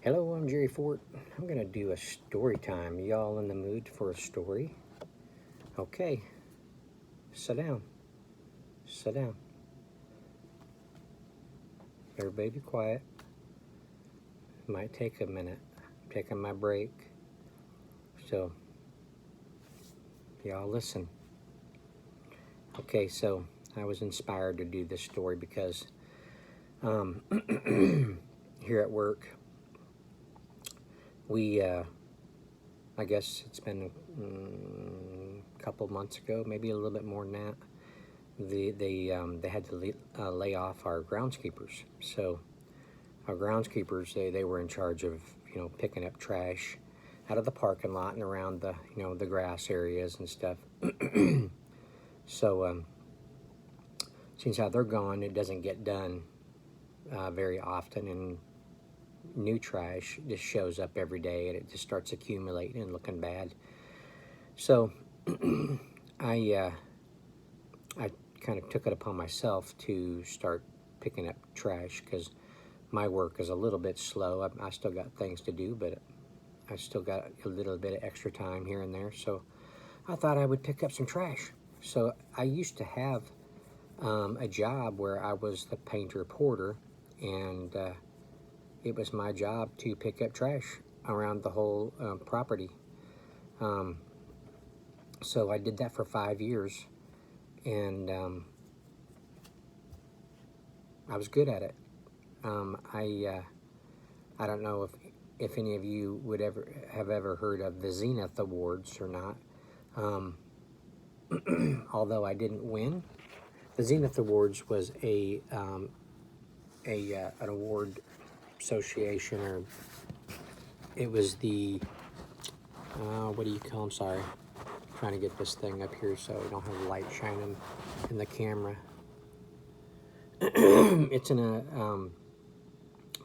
Hello, I'm Jerry Fort. I'm going to do a story time. Y'all in the mood for a story? Okay, sit down. Sit down. Everybody be quiet. Might take a minute. I'm taking my break. So, y'all listen. Okay, so I was inspired to do this story because here at work, we, I guess it's been a couple months ago, maybe a little bit more than that. They had to lay off our groundskeepers. So our groundskeepers, they were in charge of picking up trash out of the parking lot and around the the grass areas and stuff. So since how they're gone, it doesn't get done very often, and new trash just shows up every day, and it just starts accumulating and looking bad. So I kind of took it upon myself to start picking up trash because my work is a little bit slow. I still got things to do, but I still got a little bit of extra time here and there. So I thought I would pick up some trash. So I used to have a job where I was the painter porter, and it was my job to pick up trash around the whole property. So I did that for 5 years, and I was good at it. I don't know if any of you would ever heard of the Zenith Awards or not. Although I didn't win, the Zenith Awards was an award association, or it was the what do you call them? Sorry, I'm trying to get this thing up here so we don't have the light shining in the camera. It's in a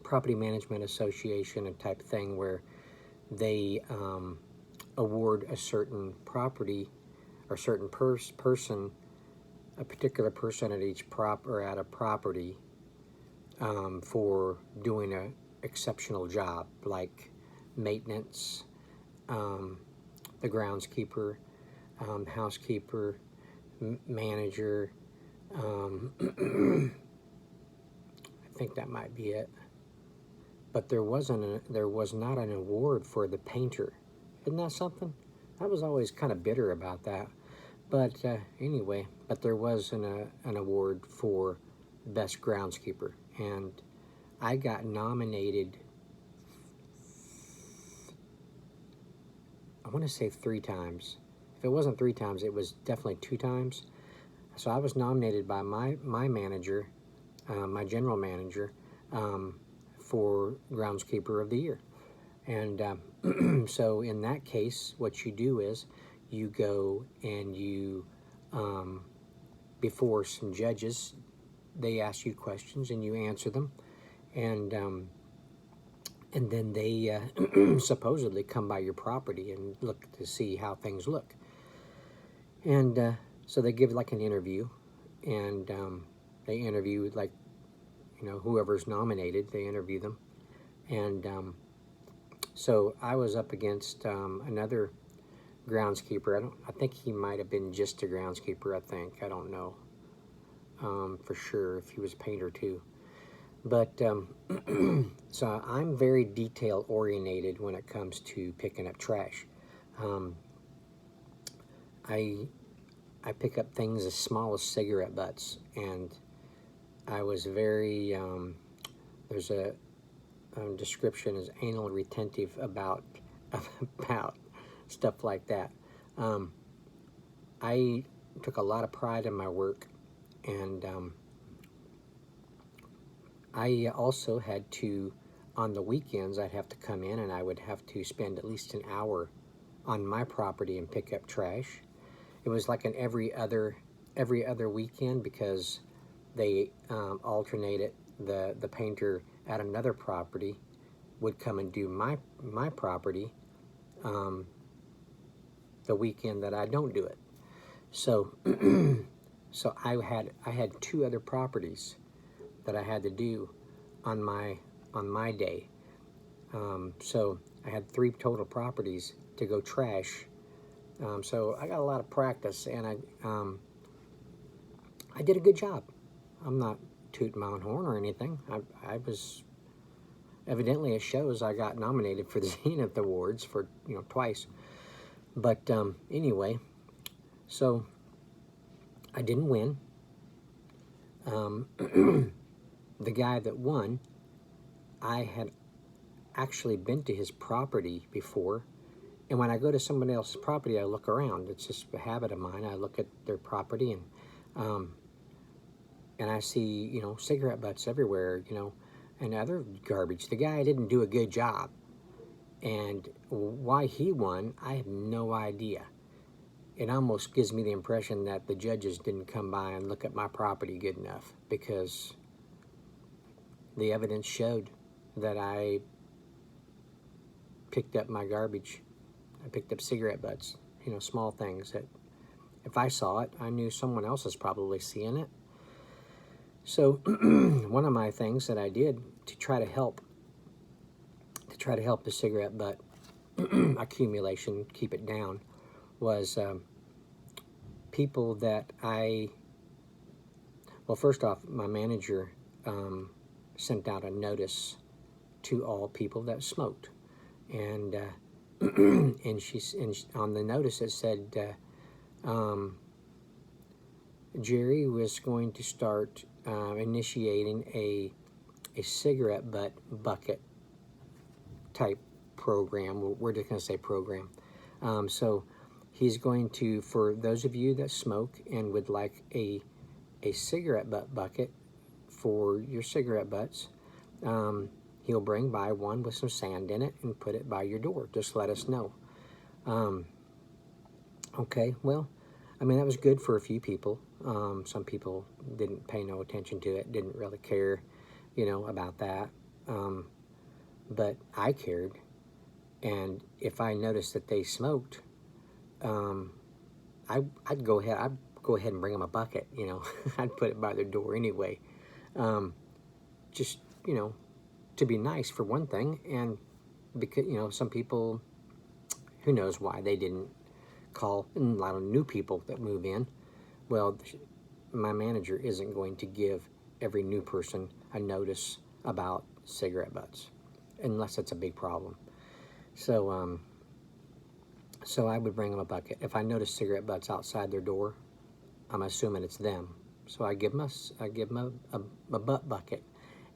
property management association, a type thing where they award a certain property or certain person, a particular person at each at a property for doing an exceptional job, like maintenance, the groundskeeper, housekeeper, manager. I think that might be it. But there was not an award for the painter. Isn't that something? I was always kind of bitter about that. But anyway, but there was an award for best groundskeeper, and I got nominated, I want to say 3 times. If it wasn't 3 times, it was definitely 2 times. So I was nominated by my manager, my general manager, for groundskeeper of the year. And so in that case, what you do is you go and you, before some judges, they ask you questions and you answer them, and then they supposedly come by your property and look to see how things look. And so they give like an interview, and they interview like whoever's nominated. They interview them, and so I was up against another groundskeeper. I think he might have been just a groundskeeper. I don't know for sure if he was a painter too. But so I'm very detail oriented when it comes to picking up trash. I pick up things as small as cigarette butts, and I was very there's a description as anal retentive about about stuff like that. I took a lot of pride in my work, and I also had to, on the weekends, I'd have to come in and I would have to spend at least an hour on my property and pick up trash. It was like an every other weekend, because they alternated. The painter at another property would come and do my property the weekend that I don't do it. So so I had 2 other properties that I had to do on my day. So I had 3 total properties to go trash. So I got a lot of practice, and I did a good job. I'm not tooting my own horn or anything. I was, evidently it shows, I got nominated for the Zenith Awards for, twice. But anyway, so I didn't win. The guy that won, I had actually been to his property before, and when I go to somebody else's property, I look around. It's just a habit of mine. I look at their property, and I see, cigarette butts everywhere, and other garbage. The guy didn't do a good job, and why he won, I have no idea. It almost gives me the impression that the judges didn't come by and look at my property good enough, because the evidence showed that I picked up my garbage. I picked up cigarette butts, small things that if I saw it, I knew someone else is probably seeing it. So one of my things that I did to try to help the cigarette butt accumulation, keep it down, was people that well, first off, my manager sent out a notice to all people that smoked, and and on the notice it said Jerry was going to start initiating a cigarette butt bucket type program. We're just going to say program. So he's going to, for those of you that smoke and would like a cigarette butt bucket for your cigarette butts, he'll bring by one with some sand in it and put it by your door. Just let us know. Okay, well, I mean, that was good for a few people. Some people didn't pay no attention to it, didn't really care, about that. But I cared. And if I noticed that they smoked, I'd go ahead and bring them a bucket, I'd put it by their door anyway. Just, to be nice for one thing, and because, some people, who knows why they didn't call, and a lot of new people that move in. Well, my manager isn't going to give every new person a notice about cigarette butts, unless it's a big problem. So, so I would bring them a bucket. If I notice cigarette butts outside their door, I'm assuming it's them. So I give them a butt bucket,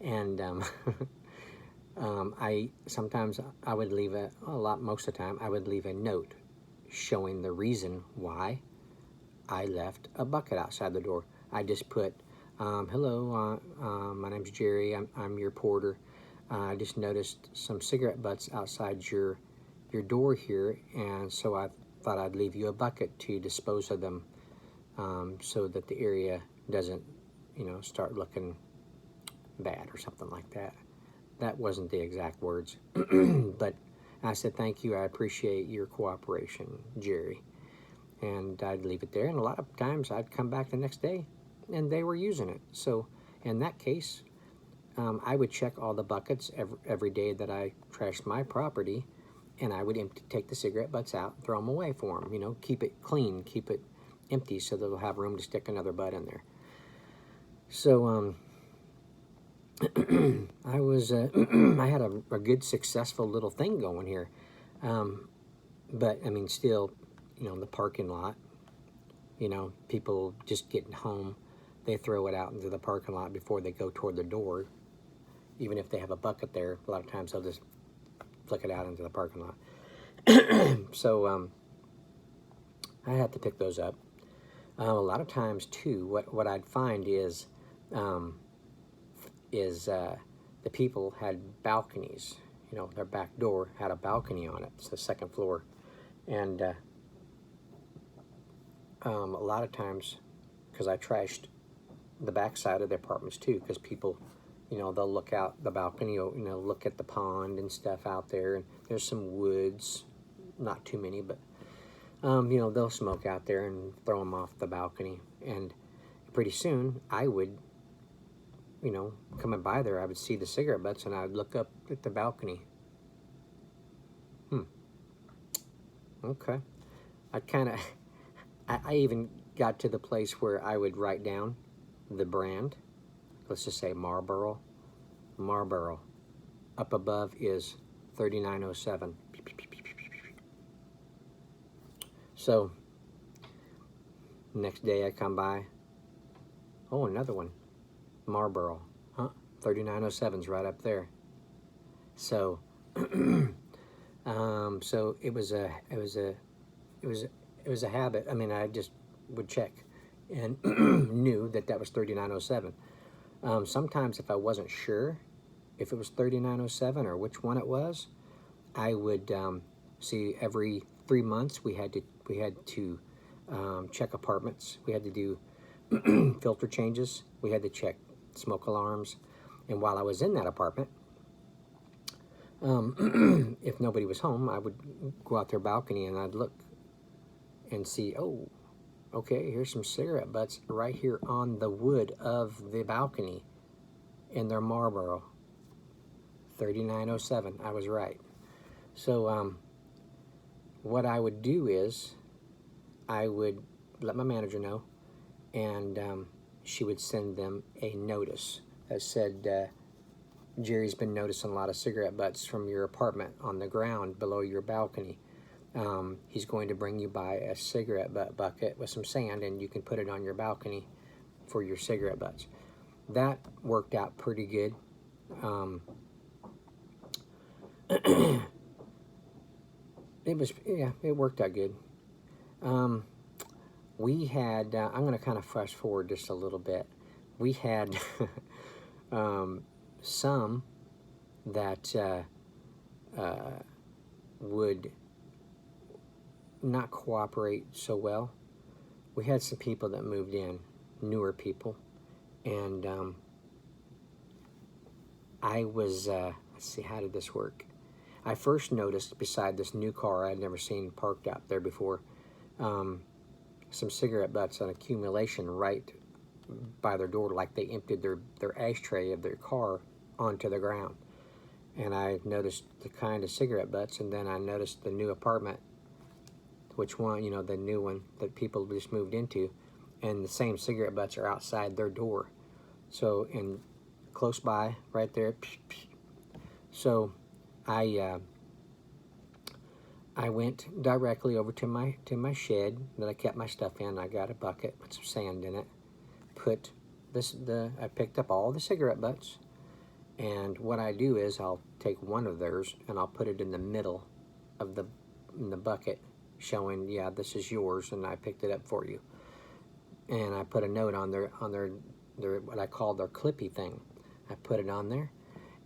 and sometimes I would leave most of the time I would leave a note showing the reason why I left a bucket outside the door. I just put, hello, my name's Jerry, I'm your porter. I just noticed some cigarette butts outside your door here, and so I thought I'd leave you a bucket to dispose of them, so that the area doesn't, start looking bad or something like that. That wasn't the exact words, but I said, thank you, I appreciate your cooperation, Jerry. And I'd leave it there, and a lot of times I'd come back the next day, and they were using it. So in that case, I would check all the buckets every day that I trashed my property, and I would take the cigarette butts out and throw them away for them. Keep it clean, keep it empty, so that they'll have room to stick another butt in there. So I was I had a good successful little thing going here, but I mean, still, in the parking lot, people just getting home, they throw it out into the parking lot before they go toward the door. Even if they have a bucket there, a lot of times they'll just flick it out into the parking lot. So I had to pick those up. A lot of times too, what I'd find is the people had balconies. Their back door had a balcony on it. It's the second floor, and a lot of times, because I trashed the back side of the apartments too, because people, they'll look out the balcony, look at the pond and stuff out there, and there's some woods, not too many, but they'll smoke out there and throw them off the balcony. And pretty soon I would, coming by there, I would see the cigarette butts, and I would look up at the balcony Okay. I kind of, I even got to the place where I would write down the brand. Let's just say Marlboro. Marlboro. Up above is 3907. So, next day I come by. Oh, another one. Marlboro. Huh? 3907's right up there. So, so it was a habit. I mean, I just would check and knew that that was 3907. Sometimes if I wasn't sure if it was 3907 or which one it was, I would see every 3 months we had to check apartments. We had to do filter changes. We had to check smoke alarms. And while I was in that apartment, if nobody was home, I would go out their balcony and I'd look and see, oh, okay, here's some cigarette butts right here on the wood of the balcony in their Marlboro. 3907, I was right. So what I would do is I would let my manager know, and she would send them a notice that said, Jerry's been noticing a lot of cigarette butts from your apartment on the ground below your balcony. He's going to bring you by a cigarette butt bucket with some sand, and you can put it on your balcony for your cigarette butts. That worked out pretty good. It worked out good. We had, I'm going to kind of fast forward just a little bit. We had some that would not cooperate so well. We had some people that moved in, newer people, and I was, let's see, how did this work? I first noticed beside this new car I'd never seen parked out there before, some cigarette butts on accumulation right by their door, like they emptied their ashtray of their car onto the ground. And I noticed the kind of cigarette butts, and then I noticed the new apartment, which one, you know, the new one that people just moved into, and the same cigarette butts are outside their door. So, and close by, right there. So, I went directly over to my shed that I kept my stuff in. I got a bucket with some sand in it. I picked up all the cigarette butts, and what I do is I'll take one of theirs and I'll put it in the middle of the bucket, showing, yeah, this is yours, and I picked it up for you. And I put a note on their what I call their clippy thing. I put it on there,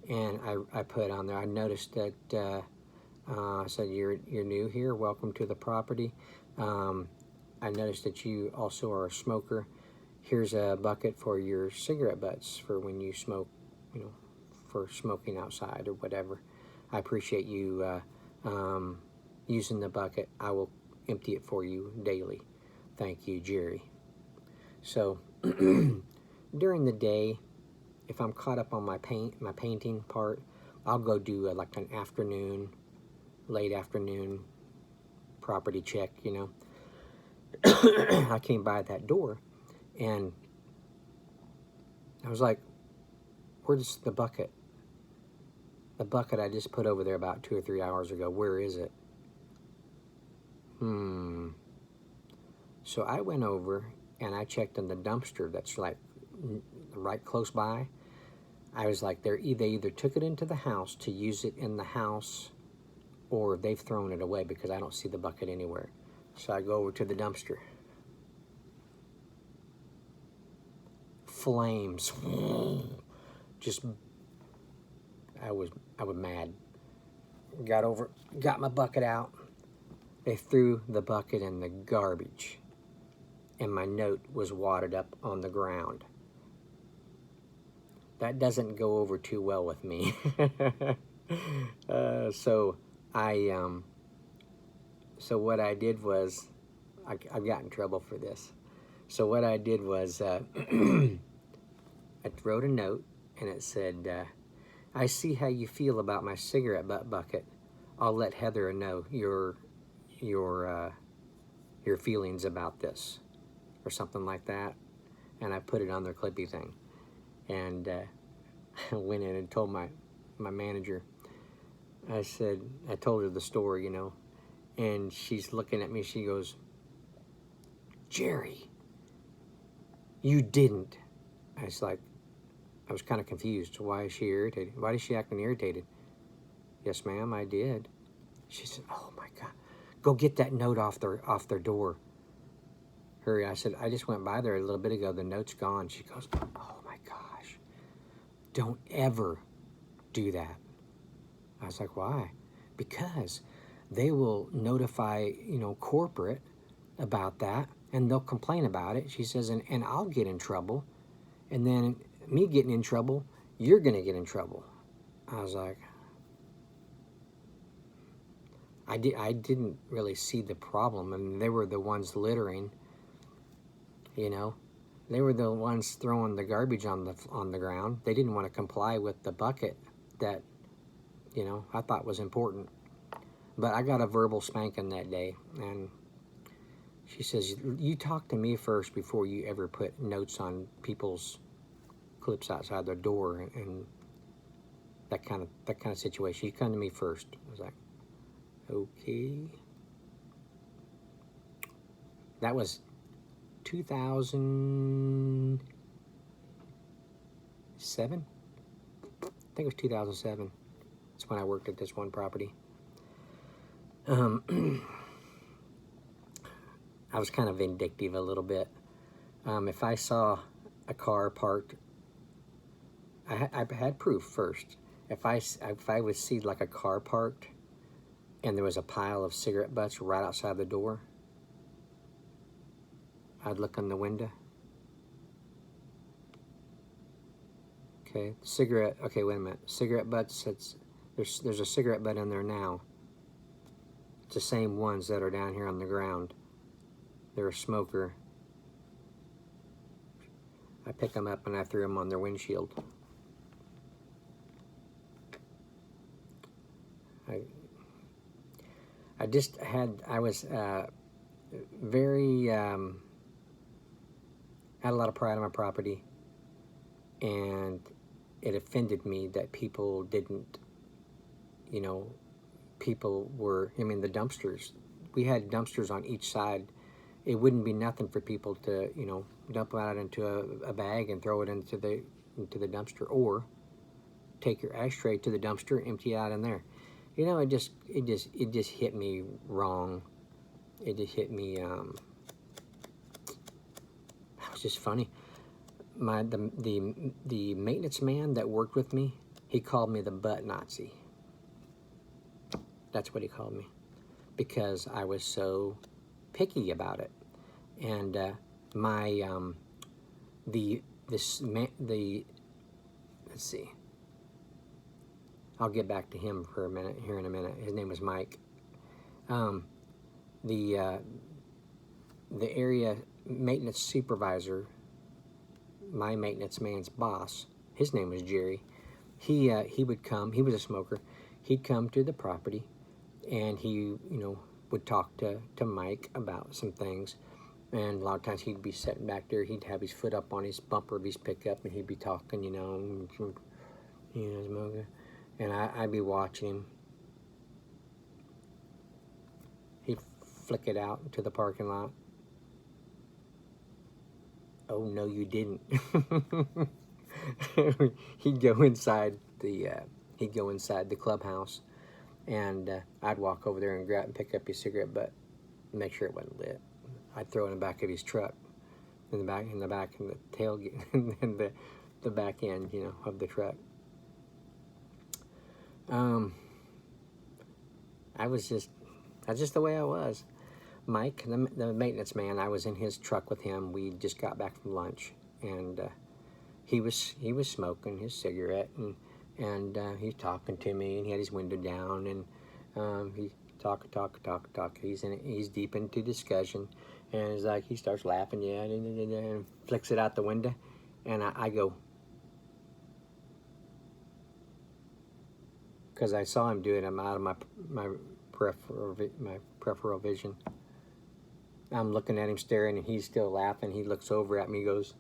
and I put on there. I noticed that I said, you're new here. Welcome to the property. I noticed that you also are a smoker. Here's a bucket for your cigarette butts for when you smoke, you know, for smoking outside or whatever. I appreciate you using the bucket. I will empty it for you daily. Thank you, Jerry. So during the day, if I'm caught up on my painting part, I'll go do like an afternoon, late afternoon property check, you know. I came by that door and I was like, where's the bucket? The bucket I just put over there about 2 or 3 hours ago, where is it? So I went over and I checked in the dumpster that's like right close by. I was like, they either took it into the house to use it in the house, or they've thrown it away because I don't see the bucket anywhere. So I go over to the dumpster. Flames. Just, I was mad. Got my bucket out. They threw the bucket in the garbage, and my note was wadded up on the ground. That doesn't go over too well with me. So what I did was, I got in trouble for this. So what I did was, I wrote a note, and it said, I see how you feel about my cigarette butt bucket. I'll let Heather know your feelings about this, or something like that. And I put it on their Clippy thing, and I went in and told my manager. I told her the story, and she's looking at me. She goes, "Jerry, you didn't." I was kind of confused. Why is she irritated? Why is she acting irritated? Yes, ma'am, I did. She said, "Oh my God, go get that note off their door. Hurry!" I said, "I just went by there a little bit ago. The note's gone." She goes, "Oh my gosh, don't ever do that." I was like, "Why?" "Because they will notify, corporate about that, and they'll complain about it." She says, and I'll get in trouble, and then me getting in trouble, you're gonna get in trouble. I was like, I didn't really see the problem. I mean, they were the ones littering, They were the ones throwing the garbage on the ground. They didn't want to comply with the bucket that, I thought was important. But I got a verbal spanking that day, and she says, "You talk to me first before you ever put notes on people's clips outside their door," and that kind of situation. You come to me first. I was like, okay. That was 2007. I think it was 2007. That's when I worked at this one property. I was kind of vindictive a little bit. If I saw a car parked, I had proof first. If I would see like a car parked and there was a pile of cigarette butts right outside the door, I'd look in the window. Okay, cigarette. Okay, wait a minute. Cigarette butts. There's a cigarette butt in there now. It's the same ones that are down here on the ground. They're a smoker. I pick them up and I threw them on their windshield. I was very, had a lot of pride on my property, and it offended me that people didn't, people were, the dumpsters. We had dumpsters on each side. It wouldn't be nothing for people to, dump them out into a bag and throw it into the dumpster, or take your ashtray to the dumpster, empty it out in there. It just hit me wrong. It just hit me. It was just funny. The maintenance man that worked with me, he called me the butt Nazi. That's what he called me, because I was so picky about it. And let's see. I'll get back to him for a minute here in a minute. His name was Mike. The area maintenance supervisor, my maintenance man's boss, his name was Jerry. He would come. He was a smoker. He'd come to the property, and he would talk to Mike about some things. And a lot of times he'd be sitting back there. He'd have his foot up on his bumper of his pickup, and he'd be talking, smoking. And I'd be watching him. He'd flick it out into the parking lot. Oh, no, you didn't. He'd go inside the clubhouse, and I'd walk over there and grab and pick up his cigarette butt, and make sure it wasn't lit. I'd throw it in the back of his truck, in the back, in the tailgate, and the back end, of the truck. That's just the way I was. Mike, the maintenance man, I was in his truck with him. We just got back from lunch, and he was smoking his cigarette, and he's talking to me, and he had his window down, and he talk. He's deep into discussion, and it's like he starts laughing, and flicks it out the window, and I go, because I saw him do it. I'm out of my peripheral peripheral vision. I'm looking at him staring, and he's still laughing. He looks over at me, and goes,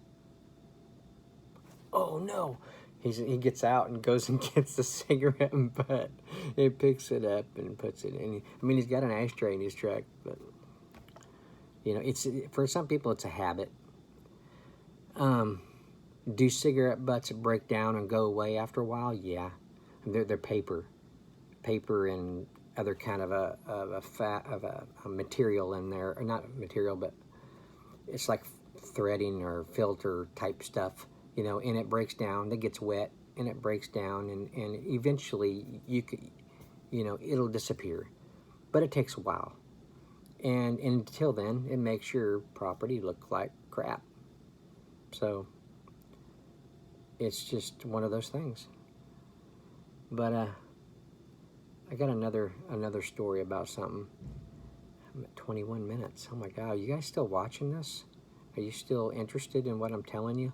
"Oh no!" He gets out and goes and gets the cigarette butt. He picks it up and puts it in. I mean, he's got an ashtray in his truck, but you know, it's for some people it's a habit. Do cigarette butts break down and go away after a while? Yeah, they're paper and other kind of a material in there, or not material, but it's like threading or filter type stuff, you know, and it breaks down. It gets wet and it breaks down, and eventually you could, you know, it'll disappear, but it takes a while, and until then, it makes your property look like crap. So it's just one of those things. But I got another story about something. I'm at 21 minutes. Oh my God, are you guys still watching this? Are you still interested in what I'm telling you?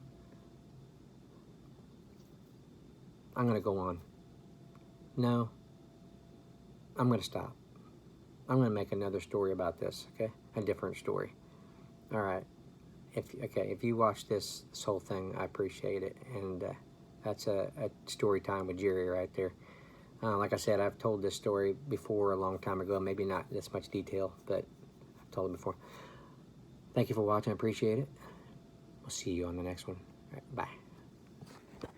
I'm going to go on. No, I'm going to stop. I'm going to make another story about this, okay? A different story. All right. If you watch this whole thing, I appreciate it. And that's a story time with Jerry right there. Like I said, I've told this story before a long time ago. Maybe not this much detail, but I've told it before. Thank you for watching. I appreciate it. We'll see you on the next one. All right, bye.